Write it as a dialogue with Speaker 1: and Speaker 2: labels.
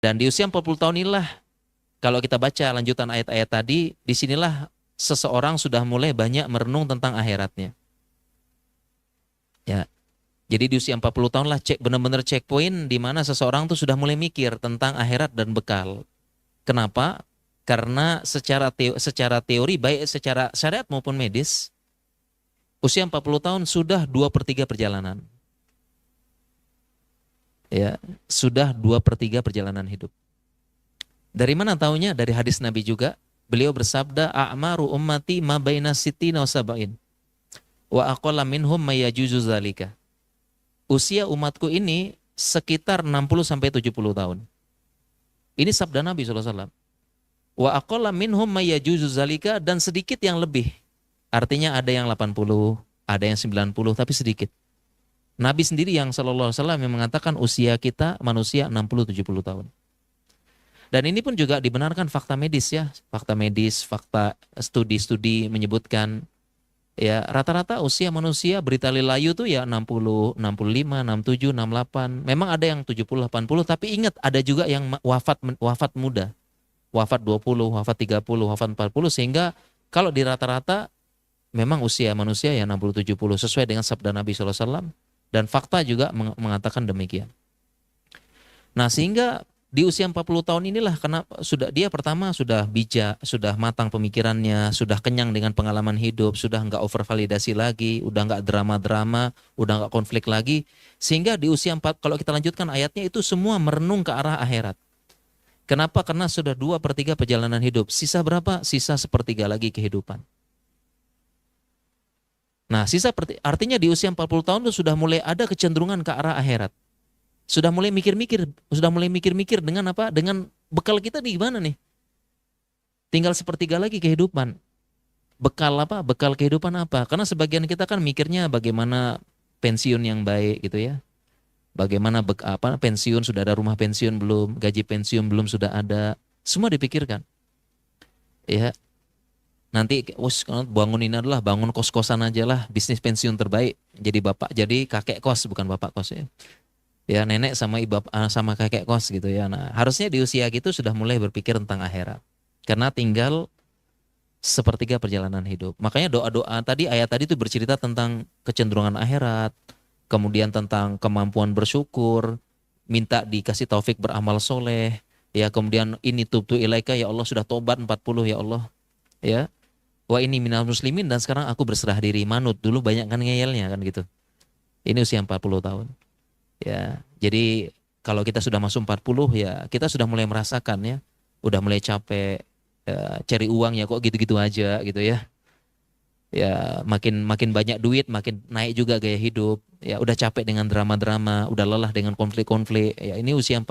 Speaker 1: Dan di usia 40 tahun inilah, kalau kita baca lanjutan ayat-ayat tadi, disinilah seseorang sudah mulai banyak merenung tentang akhiratnya. Ya, jadi di usia 40 tahun lah benar-benar checkpoint di mana seseorang tuh sudah mulai mikir tentang akhirat dan bekal. Kenapa? Karena secara teori baik secara syariat maupun medis, usia 40 tahun sudah 2/3 perjalanan. Ya, sudah 2/3 perjalanan hidup. Dari mana taunya? Dari hadis Nabi juga. Beliau bersabda, "A'maru ummati ma baina sittina wa sab'in. Wa aqalla minhum may yajuzu zalika." Usia umatku ini sekitar 60 sampai 70 tahun. Ini sabda Nabi SAW. Wa aqalla minhum may yajuzu zalika, dan sedikit yang lebih. Artinya ada yang 80, ada yang 90, tapi sedikit. Nabi sendiri yang sallallahu alaihi wasallam yang mengatakan usia kita manusia 60-70 tahun. Dan ini pun juga dibenarkan fakta medis ya. Fakta medis, fakta studi-studi menyebutkan ya rata-rata usia manusia berita layu tuh ya 60, 65, 67, 68. Memang ada yang 70, 80, tapi ingat ada juga yang wafat muda. Wafat 20, wafat 30, wafat 40, sehingga kalau di rata-rata memang usia manusia ya 60, 70 sesuai dengan sabda Nabi sallallahu alaihi wasallam, dan fakta juga mengatakan demikian. Nah, sehingga di usia 40 tahun inilah karena dia pertama sudah bijak, sudah matang pemikirannya, sudah kenyang dengan pengalaman hidup, sudah nggak overvalidasi lagi, udah nggak drama-drama, udah nggak konflik lagi. Sehingga di usia 4, kalau kita lanjutkan ayatnya, itu semua merenung ke arah akhirat. Kenapa? Karena sudah 2/3 perjalanan hidup. Sisa berapa? Sisa 1/3 lagi kehidupan. Nah, artinya di usia 40 tahun itu sudah mulai ada kecenderungan ke arah akhirat. Sudah mulai mikir-mikir dengan apa? Dengan bekal kita di gimana nih? Tinggal 1/3 lagi kehidupan. Bekal apa? Bekal kehidupan apa? Karena sebagian kita kan mikirnya bagaimana pensiun yang baik gitu ya. Bagaimana pensiun, sudah ada rumah pensiun belum, gaji pensiun belum sudah ada. Semua dipikirkan. Ya, nanti bangun ini adalah bangun kos-kosan aja lah, bisnis pensiun terbaik. Jadi kakek kos, bukan bapak kos ya. Ya, nenek sama sama kakek kos gitu ya. Nah, harusnya di usia gitu sudah mulai berpikir tentang akhirat. Karena tinggal 1/3 perjalanan hidup. Makanya doa-doa tadi, ayat tadi itu bercerita tentang kecenderungan akhirat, kemudian tentang kemampuan bersyukur, minta dikasih taufik beramal soleh, ya, kemudian ini tubtu ilaika, ya Allah sudah tobat 40 ya Allah, ya. Wah, ini minal muslimin, dan sekarang aku berserah diri, manut. Dulu banyak kan ngeyelnya kan gitu. Ini usia 40 tahun. Ya, jadi kalau kita sudah masuk 40 ya kita sudah mulai merasakan ya, udah mulai capek ya, cari uang ya kok gitu-gitu aja gitu ya. Ya, makin makin banyak duit, makin naik juga gaya hidup. Ya, udah capek dengan drama-drama, udah lelah dengan konflik-konflik. Ya, ini usia 40